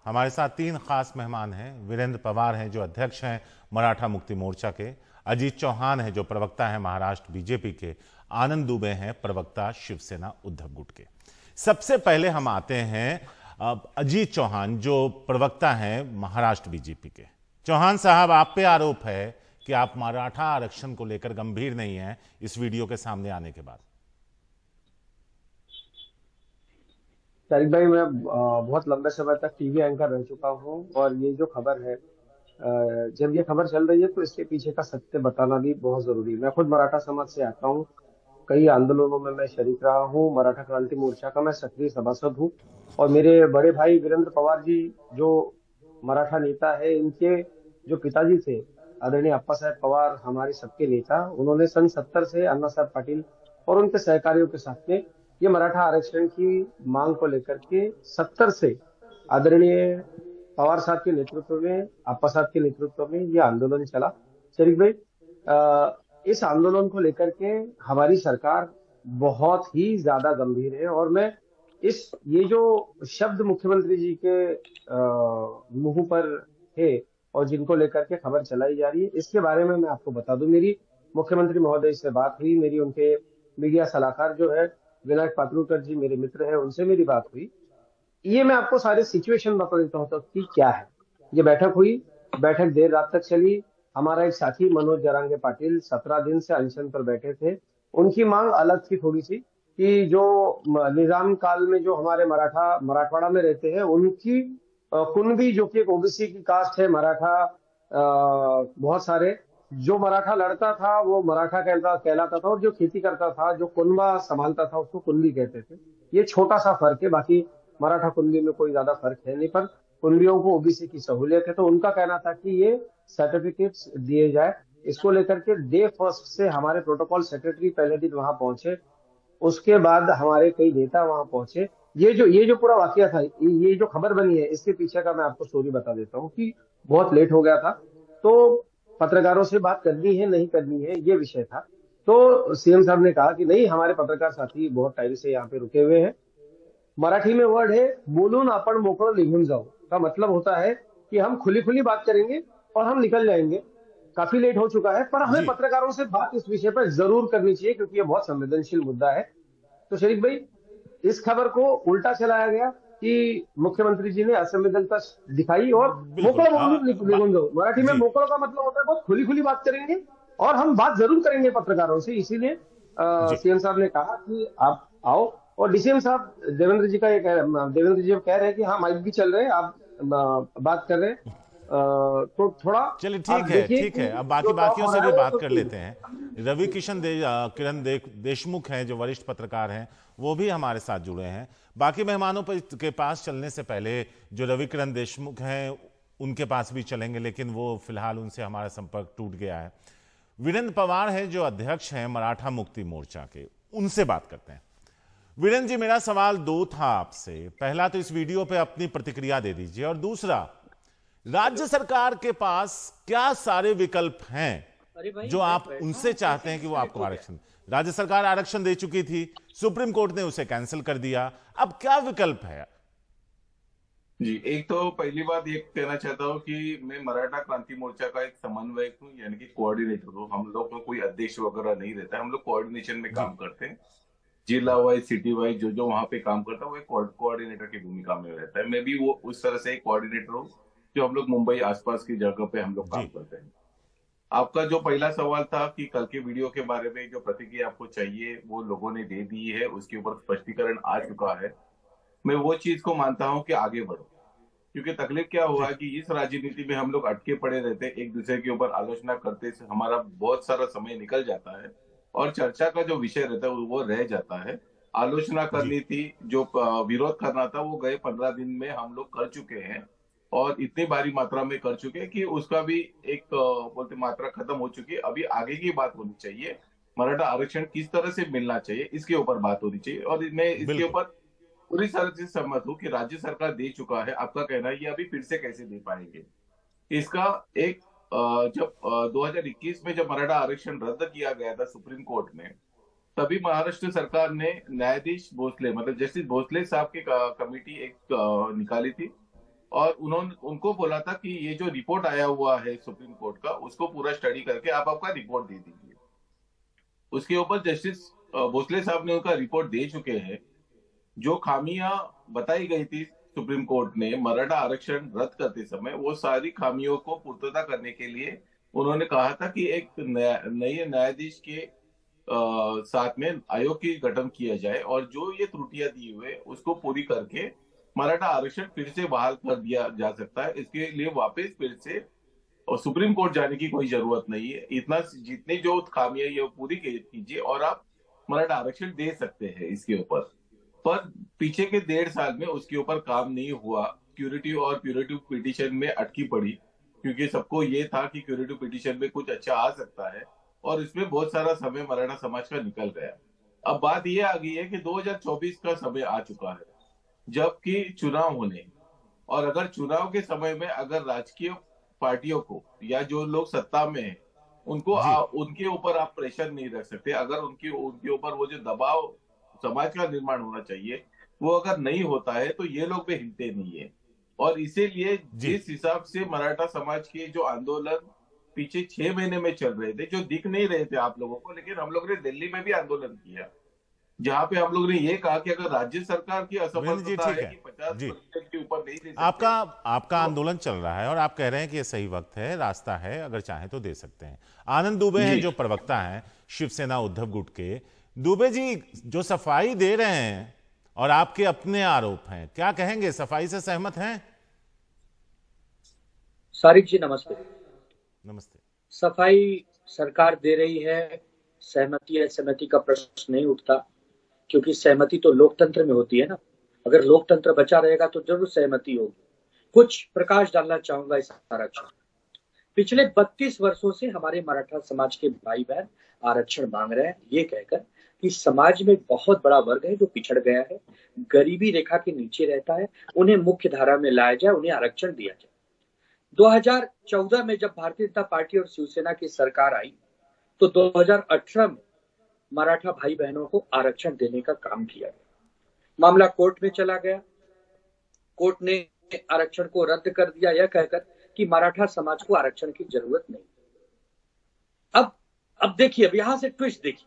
हमारे साथ तीन खास मेहमान हैं। वीरेंद्र पवार हैं जो अध्यक्ष हैं मराठा मुक्ति मोर्चा के, अजीत चौहान हैं जो प्रवक्ता हैं महाराष्ट्र बीजेपी के, आनंद दुबे हैं प्रवक्ता शिवसेना उद्धव गुट के। सबसे पहले हम आते हैं अजीत चौहान जो प्रवक्ता हैं महाराष्ट्र बीजेपी के। चौहान साहब, आप पे आरोप है कि आप मराठा आरक्षण को लेकर गंभीर नहीं हैं इस वीडियो के सामने आने के बाद। तारिक भाई, मैं बहुत लंबे समय तक टीवी एंकर रह चुका हूं और ये जो खबर है, जब ये खबर चल रही है तो इसके पीछे का सत्य बताना भी बहुत जरूरी है। मैं खुद मराठा समाज से आता हूं, कई आंदोलनों में मैं शरीक रहा हूं, मराठा क्रांति मोर्चा का मैं सक्रिय सभासद हूं और मेरे बड़े भाई वीरेंद्र पवार जी जो मराठा नेता है, इनके जो पिताजी थे आदरणीय अप्पा साहब पवार, हमारे सबके नेता, उन्होंने सन 70 से अन्ना साहब पाटिल और उनके सहकारियों के साथ में ये मराठा आरक्षण की मांग को लेकर के 70 से आदरणीय पवार साहब के नेतृत्व में, अप्पा साहब के नेतृत्व में ये आंदोलन चला। शरीफ भाई, इस आंदोलन को लेकर के हमारी सरकार बहुत ही ज्यादा गंभीर है और मैं ये जो शब्द मुख्यमंत्री जी के मुंह पर थे और जिनको लेकर के खबर चलाई जा रही है, इसके बारे में मैं आपको बता दूं। मेरी मुख्यमंत्री महोदय से बात हुई, मेरी उनके मीडिया सलाहकार जो है विनायक पात्रुकर जी मेरे मित्र हैं, उनसे मेरी बात हुई। ये मैं आपको सारे सिचुएशन बता देता हूँ तो कि क्या है। ये बैठक हुई, बैठक देर रात तक चली। हमारा एक साथी मनोज जरांगे पाटिल 17 दिन से अनशन पर बैठे थे। उनकी मांग अलग थी थोड़ी सी कि जो निजाम काल में जो हमारे मराठवाड़ा में रहते हैं उनकी कुणबी, जो कि एक ओबीसी की कास्ट है, मराठा बहुत सारे, जो मराठा लड़ता था वो मराठा कहलाता था और जो खेती करता था, जो कुनबा संभालता था, उसको कुणबी कहते थे। ये छोटा सा फर्क है, बाकी मराठा कुणबी में कोई ज्यादा फर्क है नहीं, पर कुणबियों को ओबीसी की सहूलियत है। तो उनका कहना था कि ये सर्टिफिकेट्स दिए जाए। इसको लेकर के डे फर्स्ट से हमारे प्रोटोकॉल सेक्रेटरी पहले दिन वहां पहुंचे, उसके बाद हमारे कई नेता वहां पहुंचे। ये जो पूरा वाकया था, ये जो खबर बनी है, इसके पीछे का मैं आपको स्टोरी बता देता हूँ कि बहुत लेट हो गया था तो पत्रकारों से बात करनी है नहीं करनी है, ये विषय था। तो सीएम साहब ने कहा कि नहीं, हमारे पत्रकार साथी बहुत टाइम से यहाँ पे रुके हुए हैं। मराठी में वर्ड है बोलून आपण मोकळं निघून जाओ, का मतलब होता है कि हम खुली खुली बात करेंगे और हम निकल जाएंगे। काफी लेट हो चुका है, पर हमें जी, पत्रकारों से बात इस विषय पर जरूर करनी चाहिए क्योंकि ये बहुत संवेदनशील मुद्दा है। तो शरीफ भाई, इस खबर को उल्टा चलाया गया कि मुख्यमंत्री जी ने असंवेदनता दिखाई और बिल्कुल। मोकळं बोलून निघून जाओ। मराठी में जी, मोकळं का मतलब होता है बहुत खुली खुली बात करेंगे और हम बात जरूर करेंगे पत्रकारों से। इसीलिए जी, सीएम साहब ने कहा कि आप आओ। और डीसीएम साहब देवेंद्र जी देवेंद्र जी कह रहे हैं कि हाँ माइक भी चल रहे हैं, आप बात कर रहे हैं, तो थोड़ा चलिए आप ठीक है, देखिए ठीक कि है। अब बाकी जो टॉक बाकियों हो से रहा भी है वो बात तो कर ठीक लेते है। हैं। रवि किरण देशमुख हैं जो वरिष्ठ पत्रकार हैं, वो भी हमारे साथ जुड़े हैं। बाकी मेहमानों के पास चलने से पहले जो रवि किरण देशमुख हैं उनके पास भी चलेंगे, लेकिन वो फिलहाल उनसे हमारा संपर्क टूट गया है। वीरेंद्र पवार हैं जो अध्यक्ष हैं मराठा मुक्ति मोर्चा के, उनसे बात करते हैं। वीरेंद्र जी, मेरा सवाल दो था आपसे। पहला तो इस वीडियो पे अपनी प्रतिक्रिया दे दीजिए, और दूसरा, राज्य सरकार के पास क्या सारे विकल्प हैं जो आप उनसे चाहते हैं कि वो आपको आरक्षण। राज्य सरकार आरक्षण दे चुकी थी, सुप्रीम कोर्ट ने उसे कैंसिल कर दिया, अब क्या विकल्प है? जी, एक तो पहली बात ये कहना चाहता हूँ कि मैं मराठा क्रांति मोर्चा का एक समन्वयक हूँ, यानी कि कोऑर्डिनेटर हूँ। हम लोग में कोई अध्यक्ष वगैरह नहीं रहता है, हम लोग कोऑर्डिनेशन में जी, काम करते हैं। जिला वाइज, सिटी वाइज जो जो वहाँ पे काम करता है वो एक कोऑर्डिनेटर की भूमिका में रहता है। मैं भी वो उस तरह से एक कोऑर्डिनेटर हूँ जो हम लोग मुंबई आसपास की जगह पे हम लोग काम जी, करते हैं। आपका जो पहला सवाल था कि कल के वीडियो के बारे में जो प्रतिक्रिया आपको चाहिए वो लोगों ने दे दी है, उसके ऊपर स्पष्टीकरण आ चुका है। मैं वो चीज को मानता हूँ कि आगे बढ़ो, क्योंकि तकलीफ क्या हुआ जी, है कि इस राजनीति में हम लोग अटके पड़े रहते हैं, एक दूसरे के ऊपर आलोचना करते से हमारा बहुत सारा समय निकल जाता है और चर्चा का जो विषय रहता है वो रह जाता है। आलोचना जी, करनी थी, जो विरोध करना था वो गए 15 दिन में हम लोग कर चुके हैं और इतनी भारी मात्रा में कर चुके हैं कि उसका भी एक बोलते मात्रा खत्म हो चुकी है। अभी आगे की बात होनी चाहिए, मराठा आरक्षण किस तरह से मिलना चाहिए इसके ऊपर बात होनी चाहिए। और मैं इसके बिल्कुल, ऊपर पूरी तरह से सहमत हूँ कि राज्य सरकार दे चुका है। आपका कहना है ये अभी फिर से कैसे दे पाएंगे, इसका एक जब 2021 में जब मराठा आरक्षण रद्द किया गया था सुप्रीम कोर्ट में, तभी महाराष्ट्र सरकार ने न्यायाधीश भोसले, मतलब जस्टिस भोसले साहब की कमेटी एक निकाली थी और उन्होंने उनको बोला था कि ये जो रिपोर्ट आया हुआ है सुप्रीम कोर्ट का, उसको पूरा स्टडी करके आप आपका रिपोर्ट दे दीजिए। उसके ऊपर जस्टिस भोसले साहब ने उनका रिपोर्ट दे चुके हैं। जो खामियां बताई गई थी सुप्रीम कोर्ट ने मराठा आरक्षण रद्द करते समय, वो सारी खामियों को पूर्तता करने के लिए उन्होंने कहा था कि एक नए न्यायाधीश के साथ में आयोग की गठन किया जाए और जो ये त्रुटियां दी हुए उसको पूरी करके मराठा आरक्षण फिर से बहाल कर दिया जा सकता है। इसके लिए वापस फिर से और सुप्रीम कोर्ट जाने की कोई जरूरत नहीं है। इतना जितनी जो खामियां ये पूरी कीजिए और आप मराठा आरक्षण दे सकते हैं इसके ऊपर। पर पीछे के 1.5 साल में उसके ऊपर काम नहीं हुआ। क्यूरेटिव और प्यूरेटिव पिटीशन में अटकी पड़ी, क्योंकि सबको ये था कि क्यूरेटिव पिटीशन में कुछ अच्छा आ सकता है, और इसमें बहुत सारा समय मराठा समाज का निकल गया। अब बात ये आ गई है कि 2024 का समय आ चुका है, जबकि चुनाव होने, और अगर चुनाव के समय में अगर राजकीय पार्टियों को या जो लोग सत्ता में हैं उनको उनके ऊपर आप प्रेशर नहीं रख सकते। अगर उनके ऊपर वो जो दबाव समाज का निर्माण होना चाहिए वो अगर नहीं होता है तो ये लोग भी हिलते नहीं है। और इसीलिए जिस हिसाब से मराठा समाज के जो आंदोलन पीछे 6 महीने में चल रहे थे, जो दिख नहीं रहे थे आप लोगों को, लेकिन हम लोग ने दिल्ली में भी आंदोलन किया, जहां पे हम लोग ने ये कहा कि अगर राज्य सरकार की असफलता है कि 50% के ऊपर नहीं दे सकते। आपका आंदोलन चल रहा है और आप कह रहे हैं कि ये सही वक्त है, रास्ता है, अगर चाहें तो दे सकते हैं। आनंद दुबे हैं जो प्रवक्ता हैं शिवसेना उद्धव गुट के। दुबे जी, जो सफाई दे रहे हैं और आपके अपने आरोप हैं, क्या कहेंगे? सफाई से सहमत हैं? सारिक जी नमस्ते। नमस्ते। सफाई सरकार दे रही है, सहमति असहमति का प्रश्न नहीं उठता, क्योंकि सहमति तो लोकतंत्र में होती है ना। अगर लोकतंत्र बचा रहेगा तो जरूर सहमति होगी। कुछ प्रकाश डालना चाहूंगा इस आरक्षण। पिछले 32 वर्षों से हमारे मराठा समाज के भाई बहन आरक्षण मांग रहे हैं, ये कहकर कि समाज में बहुत बड़ा वर्ग है जो पिछड़ गया है, गरीबी रेखा के नीचे रहता है, उन्हें मुख्य धारा में लाया जाए, उन्हें आरक्षण दिया जाए। 2014 में जब भारतीय जनता पार्टी और शिवसेना की सरकार आई तो 2018 में मराठा भाई बहनों को आरक्षण देने का काम किया गया। मामला कोर्ट में चला गया। कोर्ट ने आरक्षण को रद्द कर दिया, यह कहकर कि मराठा समाज को आरक्षण की जरूरत नहीं। अब देखिए, अब यहां से ट्विस्ट देखिए।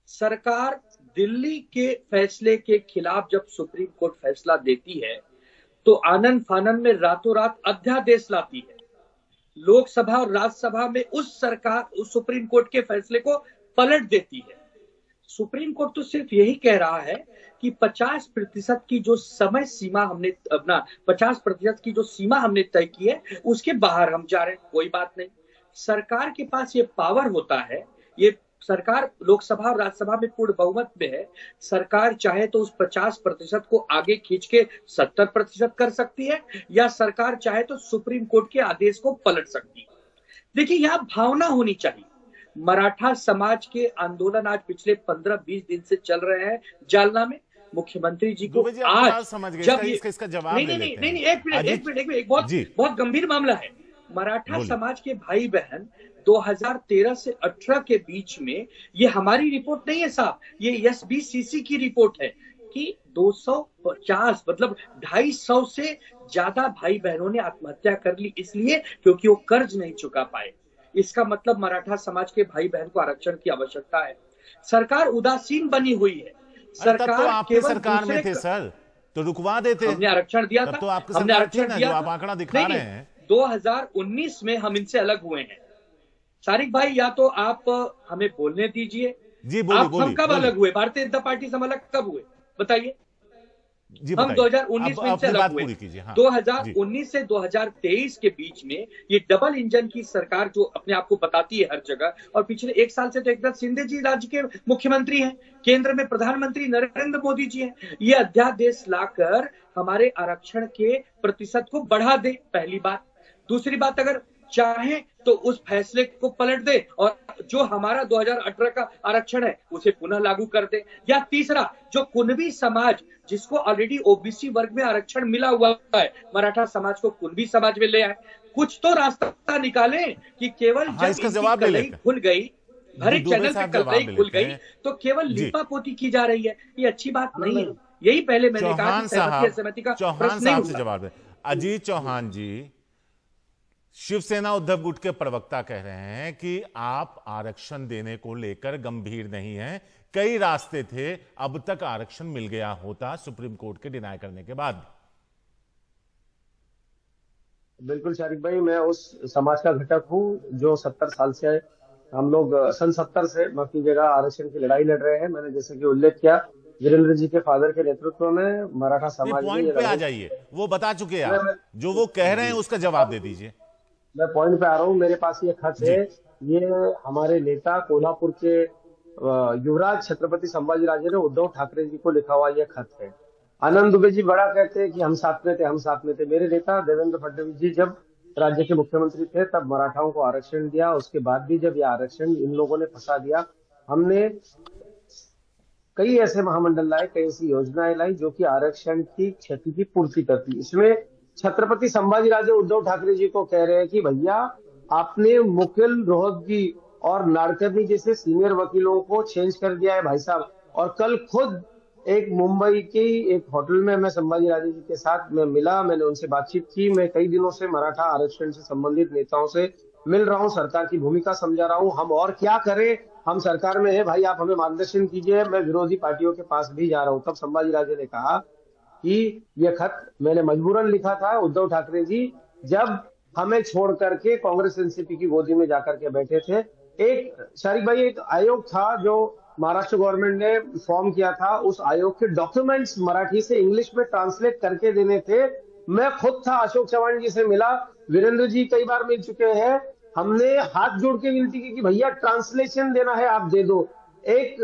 सरकार दिल्ली के फैसले के खिलाफ जब सुप्रीम कोर्ट फैसला देती है तो आनंद फानन में रातों रात अध्यादेश लाती है। लोकसभा और राज्यसभा में उस सुप्रीम कोर्ट के फैसले को पलट देती है। सुप्रीम कोर्ट तो सिर्फ यही कह रहा है कि 50% की जो समय सीमा हमने 50% की जो सीमा हमने तय की है उसके बाहर हम जा रहे हैं, कोई बात नहीं। सरकार के पास ये पावर होता है, ये सरकार लोकसभा और राज्यसभा में पूर्ण बहुमत में है। सरकार चाहे तो उस 50% को आगे खींच के 70% कर सकती है, या सरकार चाहे तो सुप्रीम कोर्ट के आदेश को पलट सकती है। देखिए, यहाँ भावना होनी चाहिए। मराठा समाज के आंदोलन आज पिछले 15-20 दिन से चल रहे हैं जालना में। मुख्यमंत्री जी को आज जब इसका जवाब नहीं, एक मिनट, बहुत गंभीर मामला है। मराठा समाज के भाई बहन 2013 से 18 के बीच में, ये हमारी रिपोर्ट नहीं है साहब, ये एसबीसीसी की रिपोर्ट है कि 250 मतलब 250 से ज्यादा भाई बहनों ने आत्महत्या कर ली, इसलिए क्योंकि वो कर्ज नहीं चुका पाए। इसका मतलब मराठा समाज के भाई बहन को आरक्षण की आवश्यकता है। सरकार उदासीन बनी हुई है। सरकार तो आपकी सरकार में थे सर, तो रुकवा देते। हमने आरक्षण दिया था, तो हमने आरक्षण दिया, आप आंकड़ा दिखा रहे हैं। 2019 में हम इनसे अलग हुए हैं। सारिक भाई, या तो आप हमें बोलने दीजिए। जी बोलिए। हम कब अलग हुए? भारतीय जनता पार्टी से हम अलग कब हुए, बताइए। हम 2019 में इनसे अलग हुए। 2019 से 2023 के बीच में ये डबल इंजन की सरकार जो अपने आप को बताती है हर जगह, और पिछले 1 साल से तो एकनाथ शिंदे जी राज्य के मुख्यमंत्री हैं, केंद्र में प्रधानमंत्री नरेंद्र मोदी जी हैं, ये अध्यादेश लाकर हमारे आरक्षण के प्रतिशत को बढ़ा दे, पहली बात। दूसरी बात, अगर चाहे तो उस फैसले को पलट दे और जो हमारा 2018 का आरक्षण है उसे पुनः लागू कर दे। या तीसरा, जो कुणबी समाज जिसको ऑलरेडी ओबीसी वर्ग में आरक्षण मिला हुआ है, मराठा समाज को कुणबी समाज में ले आए। कुछ तो रास्ता निकाले कि केवल जब कलई खुल गई, हर एक चैनल पे कलई खुल गई, तो केवल लिपापोती की जा रही है। ये अच्छी बात नहीं है। यही पहले मैंने कहा कि सहमति का प्रश्न नहीं उठता। अजीत चौहान जी, शिवसेना उद्धव गुट के प्रवक्ता कह रहे हैं कि आप आरक्षण देने को लेकर गंभीर नहीं हैं। कई रास्ते थे, अब तक आरक्षण मिल गया होता सुप्रीम कोर्ट के डिनाई करने के बाद। बिल्कुल शारिक भाई, मैं उस समाज का घटक हूँ जो 70 साल से हम लोग सन 70 से माफ कीजिएगा आरक्षण की लड़ाई लड़ रहे हैं। मैंने जैसे कि उल्लेख किया, वीरेंद्र जी के फादर के नेतृत्व में मराठा समाज ने पॉइंट पे आ जाइए, वो बता चुके हैं आप, जो वो कह रहे हैं उसका जवाब दे दीजिए। मैं पॉइंट पे आ रहा हूँ। मेरे पास ये खत है, ये हमारे नेता कोल्हापुर के युवराज छत्रपति संभाजी राजे ने उद्धव ठाकरे जी को लिखा हुआ ये खत है। आनंद दुबे जी बड़ा कहते हैं कि हम साथ में थे, हम साथ में थे। मेरे नेता देवेंद्र फडणवीस जी जब राज्य के मुख्यमंत्री थे तब मराठाओं को आरक्षण दिया। उसके बाद भी जब ये आरक्षण इन लोगों ने फंसा दिया, हमने कई ऐसे महामंडल लाए, कई ऐसी योजनाएं लाई जो कि आरक्षण की क्षति की पूर्ति करती। इसमें छत्रपति संभाजी राजे उद्धव ठाकरे जी को कह रहे हैं कि भैया आपने मुकुल रोहतगी और नाडकर्णी जैसे सीनियर वकीलों को चेंज कर दिया है भाई साहब। और कल खुद एक मुंबई की एक होटल में मैं संभाजी राजे जी के साथ मैं मिला, मैंने उनसे बातचीत की। मैं कई दिनों से मराठा आरक्षण से संबंधित नेताओं से मिल रहा हूं, सरकार की भूमिका समझा रहा हूं। हम और क्या करें, हम सरकार में है भाई, आप हमें मार्गदर्शन कीजिए। मैं विरोधी पार्टियों के पास भी जा रहा हूं। तब संभाजी राजे ने कहा कि यह खत मैंने मजबूरन लिखा था उद्धव ठाकरे जी, जब हमें छोड़ करके कांग्रेस एनसीपी की गोदी में जाकर के बैठे थे। एक शारिक भाई, एक आयोग था जो महाराष्ट्र गवर्नमेंट ने फॉर्म किया था, उस आयोग के डॉक्यूमेंट्स मराठी से इंग्लिश में ट्रांसलेट करके देने थे। मैं खुद था, अशोक चव्हाण जी से मिला, वीरेंद्र जी कई बार मिल चुके हैं। हमने हाथ जोड़ के विनती की कि भैया ट्रांसलेशन देना है, आप दे दो। एक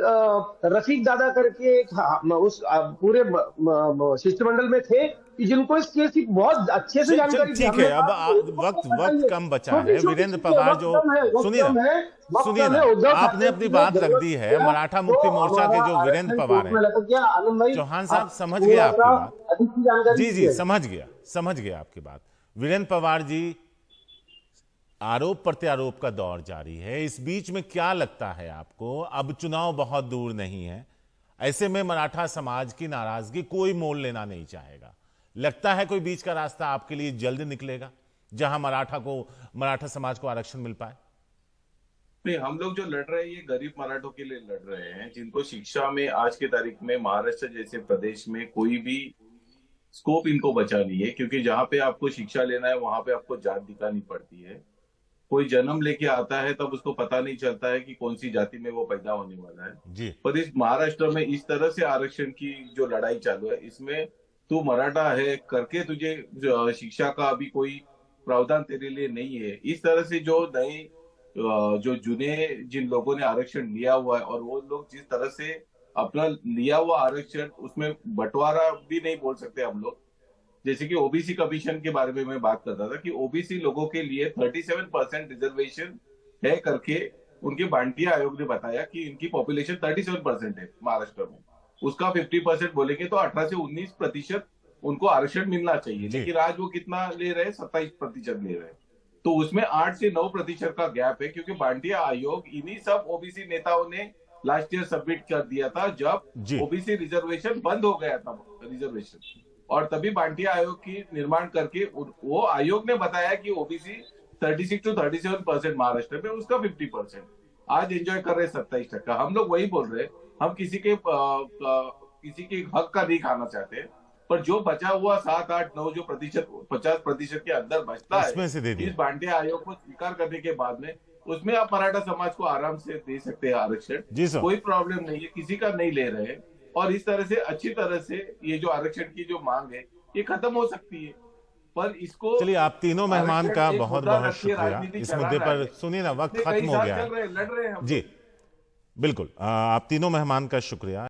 रफीक दादा करके एक उस पूरे शिष्टमंडल में थे कि जिनको इस केस की बहुत अच्छे से जानकारी थी। ठीक है, अब वक्त कम बचा है। वीरेंद्र पवार जो, सुनिए ना, आपने अपनी बात रख दी है। मराठा मुक्ति मोर्चा के जो वीरेंद्र पवार हैं, चौहान साहब समझ गया आपकी बात। जी, समझ गया आपकी बात। वीरेंद्र पवार जी, आरोप प्रत्यारोप का दौर जारी है। इस बीच में क्या लगता है आपको, अब चुनाव बहुत दूर नहीं है, ऐसे में मराठा समाज की नाराजगी कोई मोल लेना नहीं चाहेगा। लगता है कोई बीच का रास्ता आपके लिए जल्द निकलेगा जहां मराठा समाज को आरक्षण मिल पाए? नहीं, हम लोग जो लड़ रहे हैं ये गरीब मराठों के लिए लड़ रहे हैं, जिनको शिक्षा में आज की तारीख में महाराष्ट्र जैसे प्रदेश में कोई भी स्कोप इनको बचा नहीं है। क्योंकि जहां पे आपको शिक्षा लेना है वहां पे आपको जात दिखानी पड़ती है। कोई जन्म लेके आता है तब उसको पता नहीं चलता है कि कौन सी जाति में वो पैदा होने वाला है जी। पर इस महाराष्ट्र में इस तरह से आरक्षण की जो लड़ाई चालू है, इसमें तू मराठा है करके तुझे शिक्षा का अभी कोई प्रावधान तेरे लिए नहीं है। इस तरह से जो नए जो जुने जिन लोगों ने आरक्षण लिया हुआ है और वो लोग जिस तरह से अपना लिया हुआ आरक्षण उसमें बंटवारा भी नहीं बोल सकते हम लोग। जैसे कि ओबीसी कमीशन के बारे में मैं बात करता था कि ओबीसी लोगों के लिए 37% रिजर्वेशन है करके उनके भांटिया आयोग ने बताया कि इनकी पॉपुलेशन 37% है महाराष्ट्र में। उसका 50% बोलेंगे तो 18 से 19% उनको आरक्षण मिलना चाहिए। लेकिन आज वो कितना ले रहे हैं, 27% ले रहे हैं। तो उसमें 8 से 9% का गैप है, क्योंकि भांटिया आयोग इन्हीं सब ओबीसी नेताओं ने लास्ट ईयर सबमिट कर दिया था जब ओबीसी रिजर्वेशन बंद हो गया था रिजर्वेशन। और तभी भांटिया आयोग की निर्माण करके वो आयोग ने बताया कि ओबीसी 36 to 37% महाराष्ट्र में, उसका 50% आज एंजॉय कर रहे 27%। हम लोग वही बोल रहे हैं, हम किसी के हक का नहीं खाना चाहते, पर जो बचा हुआ 7, 8, 9 जो प्रतिशत 50% के अंदर बचता है, इस भांटिया आयोग को स्वीकार करने के बाद में उसमें आप मराठा समाज को आराम से दे सकते हैं आरक्षण। कोई प्रॉब्लम नहीं है, किसी का नहीं ले रहे हैं। और इस तरह से अच्छी तरह से ये जो आरक्षण की जो मांग है ये खत्म हो सकती है। पर इसको चलिए, आप तीनों मेहमान का बहुत बहुत शुक्रिया। इस मुद्दे पर सुनिए ना, वक्त खत्म हो गया है। लड़ रहे हैं जी बिल्कुल, आप तीनों मेहमान का शुक्रिया।